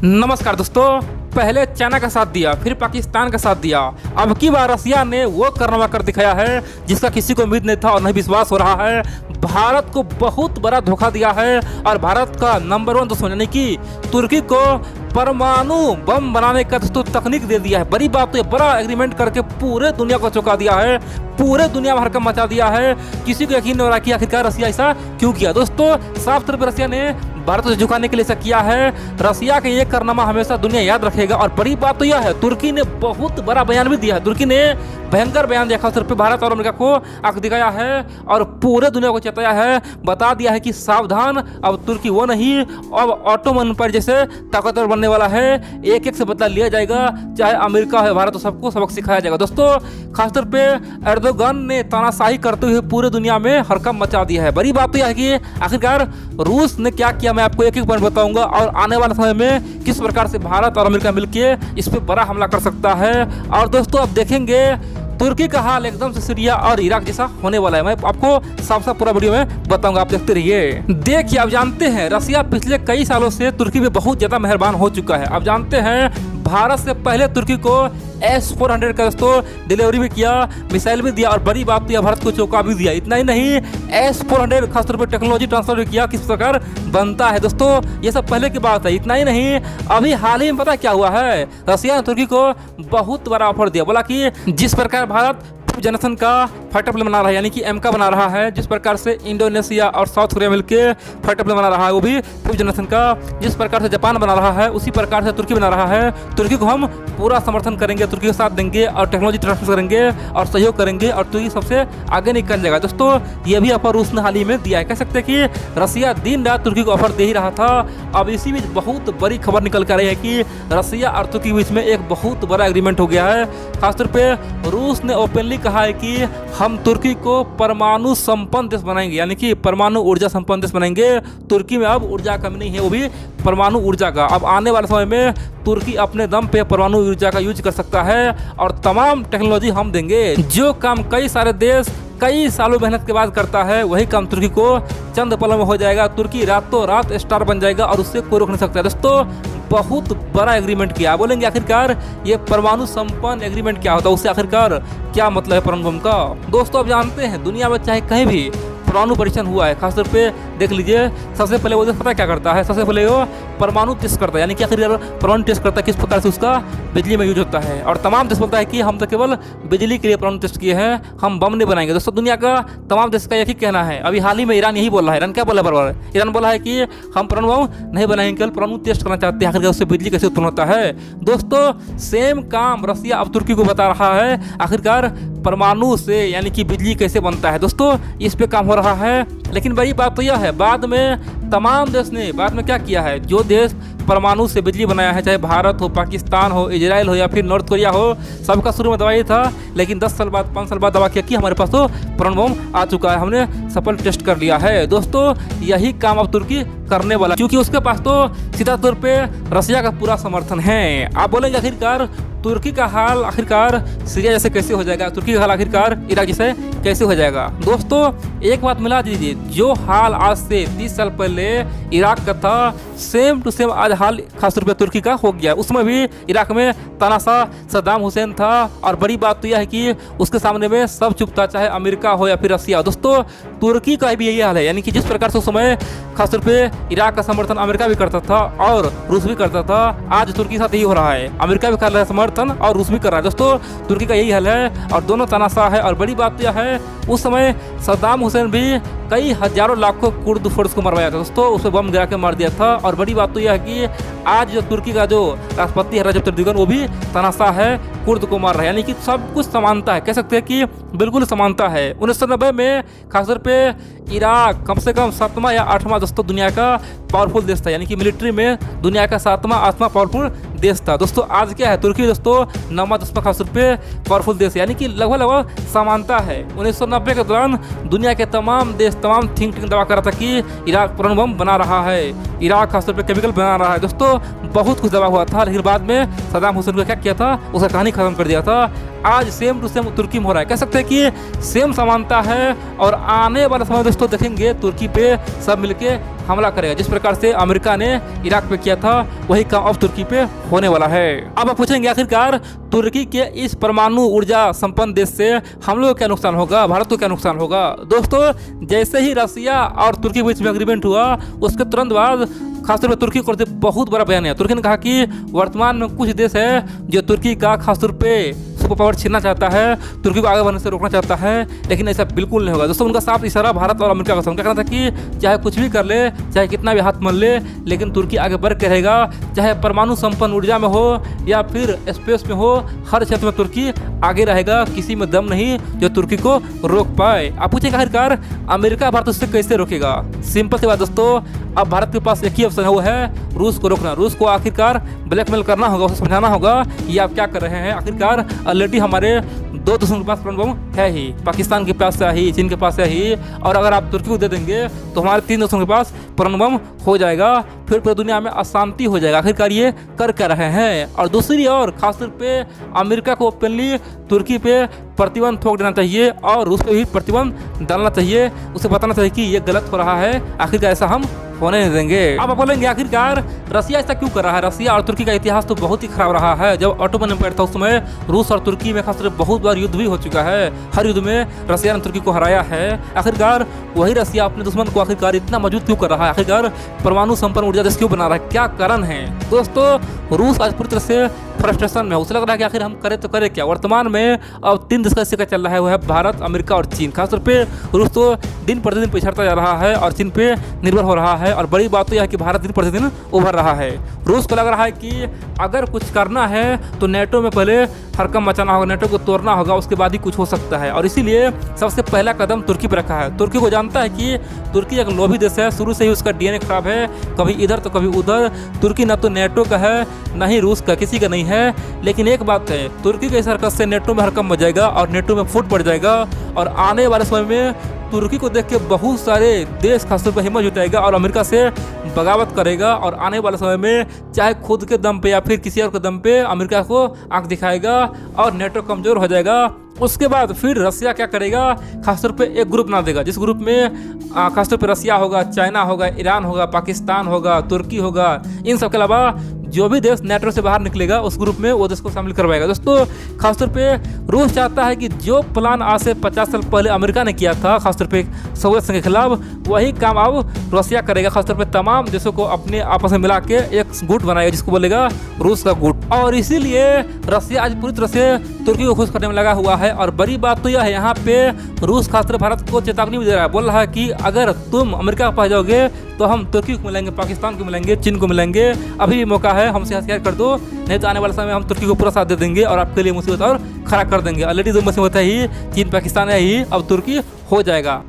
नमस्कार दोस्तों। पहले चाइना का साथ दिया, फिर पाकिस्तान का साथ दिया, अब की बार रसिया ने वो कारनामा कर दिखाया है जिसका किसी को उम्मीद नहीं था और नहीं विश्वास हो रहा है। भारत को बहुत बड़ा धोखा दिया है और भारत का नंबर 1 दुश्मन यानी कि तुर्की को परमाणु बम बनाने का दोस्तों तकनीक दे दिया है। बड़ी बात तो ये बड़ा एग्रीमेंट करके पूरे दुनिया को चौंका दिया है, पूरे दुनिया में हड़कंप मचा दिया है। किसी को यकीन नहीं हो रहा कि आखिरकार रसिया ऐसा क्यों किया। दोस्तों साफ तौर पर रसिया ने भारत को झुकाने के लिए ऐसा किया है। रसिया का ये कारनामा हमेशा दुनिया याद रखेगा। और बड़ी बात तो यह है, तुर्की ने बहुत बड़ा बयान भी दिया है। तुर्की ने भयंकर बयान दिया, खासतौर पर भारत और अमेरिका को आंख दिखाया है और पूरे दुनिया को चेताया है, बता दिया है कि सावधान, अब तुर्की वो नहीं, अब ऑटोमन एम्पायर जैसे ताकतवर बनने वाला है। एक एक से बदला लिया जाएगा, चाहे अमेरिका है भारत, तो सबको सबक सिखाया जाएगा। दोस्तों खासतौर पर एर्दोगन ने तानाशाही करते हुए पूरे दुनिया में हड़कंप मचा दिया है। बड़ी बात तो यह है कि आखिरकार रूस ने क्या किया, मैं आपको एक एक पॉइंट बताऊंगा और आने वाले समय में किस प्रकार से भारत और अमेरिका मिलकर इस पर बड़ा हमला कर सकता है। और दोस्तों अब देखेंगे तुर्की का हाल एकदम से सीरिया और इराक जैसा होने वाला है। मैं आपको साफ साफ पूरा वीडियो में बताऊंगा, आप देखते रहिए। देखिए आप जानते हैं रसिया पिछले कई सालों से तुर्की में बहुत ज्यादा मेहरबान हो चुका है। आप जानते हैं भारत से पहले तुर्की को S-400 का दोस्तों डिलीवरी भी किया, मिसाइल भी दिया और बड़ी बात तो भारत को चौंका भी दिया। इतना ही नहीं, S-400 खासतौर पर टेक्नोलॉजी ट्रांसफर भी किया, किस प्रकार बनता है। दोस्तों ये सब पहले की बात है। इतना ही नहीं, अभी हाल ही में पता क्या हुआ है, रसिया ने तुर्की को बहुत बड़ा ऑफर दिया। बोला कि जिस प्रकार भारत जनसन का फाइटर प्लेन बना रहा है यानी कि एमका बना रहा है, जिस प्रकार से इंडोनेशिया और साउथ कोरिया मिलकर फाइटर प्लेन बना रहा है वो भी फिफ्थ जनरेशन का, जिस प्रकार से जापान बना रहा है उसी प्रकार से तुर्की बना रहा है। तुर्की को हम पूरा समर्थन करेंगे, तुर्की का साथ देंगे और टेक्नोलॉजी ट्रांसफर करेंगे और सहयोग करेंगे और तुर्की सबसे आगे निकल जाएगा। दोस्तों ये भी ऑफर रूस ने हाल ही में दिया है। कह सकते हैं कि रसिया दिन रात तुर्की को ऑफर दे ही रहा था। अब इसी बीच बहुत बड़ी खबर निकल कर रही है कि रसिया और तुर्की के बीच में एक बहुत बड़ा एग्रीमेंट हो गया है। खासतौर पर रूस ने ओपनली कहा है कि हम तुर्की को परमाणु संपन्न देश बनाएंगे, यानी कि परमाणु ऊर्जा संपन्न देश बनाएंगे। तुर्की में अब ऊर्जा कमी नहीं है, वो भी परमाणु ऊर्जा का। अब आने वाले समय में तुर्की अपने दम पे परमाणु ऊर्जा का यूज कर सकता है और तमाम टेक्नोलॉजी हम देंगे। जो काम कई सारे देश कई सालों मेहनत के बाद करता है, वही काम तुर्की को चंद पलों में हो जाएगा। तुर्की रातों रात स्टार बन जाएगा और उससे कोई रोक नहीं सकता। दोस्तों बहुत बड़ा एग्रीमेंट किया। बोलेंगे आखिरकार ये परमाणु संपन्न एग्रीमेंट क्या होता है, उससे आखिरकार क्या मतलब है परमाणु बम का। दोस्तों आप जानते हैं दुनिया में चाहे कहीं भी परमाणु परीक्षण हुआ है, खासतौर पे देख लीजिए, सबसे पहले वो पता क्या करता है, सबसे पहले वो परमाणु टेस्ट करता है, यानी कि आखिर परमाणु टेस्ट करता है किस प्रकार से उसका बिजली में यूज होता है। और तमाम देश बोलता है कि हम तो केवल बिजली के लिए परमाणु टेस्ट किए हैं, हम बम नहीं बनाएंगे। दोस्तों दुनिया का तमाम देश का एक ही कहना है। अभी हाल ही में ईरान यही बोल रहा है। ईरान क्या बोला बराबर, ईरान बोला है कि हम परमाणु बम नहीं बनाएंगे, केवल परमाणु टेस्ट करना चाहते हैं, आखिर उससे बिजली कैसे उत्पन्न होता है। दोस्तों सेम काम रसिया अब तुर्की को बता रहा है, आखिरकार परमाणु से यानी कि बिजली कैसे बनता है। दोस्तों इस पे काम हो रहा है। लेकिन बड़ी बात तो यह है, बाद में तमाम देश ने बाद में क्या किया है, जो देश परमाणु से बिजली बनाया है, चाहे भारत हो, पाकिस्तान हो, इजराइल हो या फिर नॉर्थ कोरिया हो, सबका शुरू में दवा ही था। लेकिन 10 साल बाद 5 साल बाद दवा किया कि हमारे पास तो परमाणु बम आ चुका है, हमने सफल टेस्ट कर लिया है। दोस्तों यही काम अब तुर्की करने वाला, क्योंकि उसके पास तो सीधा तौर पे रसिया का पूरा समर्थन है। आप बोलेंगे आखिरकार तुर्की का हाल आखिरकार सीरिया जैसे कैसे हो जाएगा, तुर्की का हाल आखिरकार इराक जैसे कैसे हो जाएगा। दोस्तों एक बात मिला दीजिए, जो हाल आज से 30 साल पहले इराक का था, सेम टू सेम आज हाल खासतौर पर तुर्की का हो गया। उसमें भी इराक में तानाशाह सद्दाम हुसैन था और बड़ी बात तो यह है कि उसके सामने में सब चुप था, चाहे अमेरिका हो या फिर रसिया। दोस्तों तुर्की का भी यही हाल है, यानी कि जिस प्रकार से उस समय खासतौर पे इराक का समर्थन अमेरिका भी करता था और रूस भी करता था, आज तुर्की के साथ यही हो रहा है। अमेरिका भी कर रहा है समर्थन और रूस भी कर रहा है। दोस्तों तुर्की का यही हाल है और दोनों तानाशाह है। और बड़ी बात यह है, उस समय सद्दाम हुसैन भी कई हजारों लाखों कुर्द फोर्स को मरवाया था। दोस्तों उस पर बम गिरा के मार दिया था। और बड़ी बात तो यह है कि आज जो तुर्की का जो राष्ट्रपति है रजब तय्यप, वो भी तानाशाह है, कुर्द को मार रहा है। यानी कि सब कुछ समानता है, कह सकते हैं कि बिल्कुल समानता है। 1990 में खासतौर पे इराक कम से कम 7वां या 8वां दोस्तों दुनिया का पावरफुल देश था, यानी कि मिलिट्री में दुनिया का 7वां 8वां पावरफुल देश था। दोस्तों आज क्या है, तुर्की दोस्तों 9वां 10वां खासतौर पे पावरफुल देश, यानी कि लगभग समानता है। 1990 के दौरान दुनिया के तमाम देश तमाम थिंक टैंक दावा कर रहा था कि इराक परमाणु बम बना रहा है। इराक खासतौर पे केमिकल बना रहा है। दोस्तों बहुत कुछ दबा हुआ था, लेकिन बाद में सद्दाम हुसैन को क्या किया था, उसका कहानी खत्म कर दिया था। आज सेम टू सेम तुर्की में हो रहा है। कह सकते हैं कि सेम समानता है और आने वाला समय दोस्तों देखेंगे तुर्की पे सब मिलके हमला करेगा। जिस प्रकार से अमेरिका ने इराक पे किया था वही काम अब तुर्की पे होने वाला है। अब आप पूछेंगे आखिरकार तुर्की के इस परमाणु ऊर्जा संपन्न देश से हम लोग को क्या नुकसान होगा, भारत को क्या नुकसान होगा। दोस्तों जैसे ही रसिया और तुर्की के बीच में एग्रीमेंट हुआ उसके तुरंत बाद खासतौर पर तुर्की को बहुत बड़ा बयान है। तुर्की ने कहा कि वर्तमान में कुछ देश है जो तुर्की का खासतौर पे सुपर पावर छीनना चाहता है, तुर्की को आगे बढ़ने से रोकना चाहता है, लेकिन ऐसा बिल्कुल नहीं होगा। दोस्तों उनका साफ इशारा भारत और अमेरिका का कहना था कि चाहे कुछ भी कर ले, चाहे कितना भी हाथ मल ले, लेकिन तुर्की आगे बढ़ के रहेगा। चाहे परमाणु संपन्न ऊर्जा में हो या फिर स्पेस में हो, हर क्षेत्र में तुर्की आगे रहेगा। किसी में दम नहीं जो तुर्की को रोक पाए। आप पूछेगा आखिरकार अमेरिका भारत उससे कैसे रोकेगा। सिंपल सी बात दोस्तों, अब भारत के पास एक ही ऑप्शन है, वो है रूस को रोकना। रूस को आखिरकार ब्लैकमेल करना होगा, उसे समझाना होगा कि आप क्या कर रहे हैं। आखिरकार ऑलरेडी हमारे दो देशों के पास परमाणु बम है ही, पाकिस्तान के पास है ही, चीन के पास है ही, और अगर आप तुर्की को दे देंगे तो हमारे 3 देशों के पास परमाणु बम हो जाएगा। फिर पूरी दुनिया में अशांति हो जाएगा। आखिरकार ये कर क्या रहे हैं। और दूसरी ओर खासतौर पे अमेरिका को ओपनली तुर्की पे प्रतिबंध थोप देना चाहिए और रूस पे भी प्रतिबंध डालना चाहिए। उसे बताना चाहिए कि ये गलत हो रहा है, आखिरकार ऐसा हम होने नहीं देंगे। अब आप बोलेंगे आखिरकार रसिया ऐसा क्यों कर रहा है। रसिया और तुर्की का इतिहास तो बहुत ही खराब रहा है। जब ऑटोमन एम्पायर था उस समय रूस और तुर्की में खासतौर बहुत बार युद्ध भी हो चुका है। हर युद्ध में रसिया ने तुर्की को हराया है। आखिरकार वही रसिया अपने दुश्मन को आखिरकार इतना मजबूत क्यों कर रहा है, आखिरकार परमाणु संपन्न ऊर्जा देश क्यों बना रहा है, क्या कारण है। दोस्तों रूस आज पूरी तरह से फ्रस्ट्रेशन में, उसे लग रहा है कि आखिर हम करें तो करें क्या। वर्तमान में अब 3 देश का सिक्का चल रहा है, वो है भारत, अमेरिका और चीन। खासतौर पे रूस तो दिन प्रतिदिन पिछड़ता जा रहा है और चीन पे निर्भर हो रहा है। और बड़ी बात तो यह है कि भारत दिन प्रतिदिन उभर रहा है। रूस को लग रहा है कि अगर कुछ करना है तो नेटो में पहले हरकम मचाना होगा, नेटो को तोड़ना होगा, उसके बाद ही कुछ हो सकता है। और इसीलिए सबसे पहला कदम तुर्की पर रखा है। तुर्की को जानता है कि तुर्की एक लोभी देश है, शुरू से ही उसका डीएनए खराब है, कभी इधर तो कभी उधर। तुर्की ना तो नेटो का है ना ही रूस का, किसी का नहीं है। लेकिन एक बात है, तुर्की के इस हरकत से नेटो में हरकम मच जाएगा और नेटो में फूट पड़ जाएगा। और आने वाले समय में तुर्की को देख के बहुत सारे देश खासतौर पर हिम्मत जुटाएगा और अमेरिका से बगावत करेगा। और आने वाले समय में चाहे खुद के दम पे या फिर किसी और के दम पे अमेरिका को आंख दिखाएगा और नेटो कमजोर हो जाएगा। उसके बाद फिर रसिया क्या करेगा, खासतौर पे एक ग्रुप बना देगा, जिस ग्रुप में खासतौर पे रसिया होगा, चाइना होगा, ईरान होगा, पाकिस्तान होगा, तुर्की होगा। इन सब के अलावा जो भी देश नेटो से बाहर निकलेगा उस ग्रुप में वो देश को शामिल करवाएगा। दोस्तों खासतौर पे रूस चाहता है कि जो प्लान आज से 50 साल पहले अमेरिका ने किया था खासतौर पे सोवियत संघ के खिलाफ, वही काम अब रसिया करेगा। खासतौर पे तमाम देशों को अपने आपस में मिला के एक गुट बनाएगा जिसको बोलेगा रूस का गुट। और इसीलिए रसिया आज पूरी तरह से तुर्की को खुश करने में लगा हुआ है। और बड़ी बात तो यह है, यहाँ पे रूस खासतौर भारत को चेतावनी भी दे रहा है, बोल रहा है कि अगर तुम अमेरिका के पास जाओगे तो हम तुर्की को मिलेंगे, पाकिस्तान को मिलेंगे, चीन को मिलेंगे। अभी भी मौका है, हमसे हथियार कर दो, नहीं तो आने वाले समय में हम तुर्की को पूरा साथ दे देंगे और आपके लिए मुसीबत और खड़ा कर देंगे। ऑलरेडी जो मुसीबत है ही, चीन पाकिस्तान है ही, अब तुर्की हो जाएगा।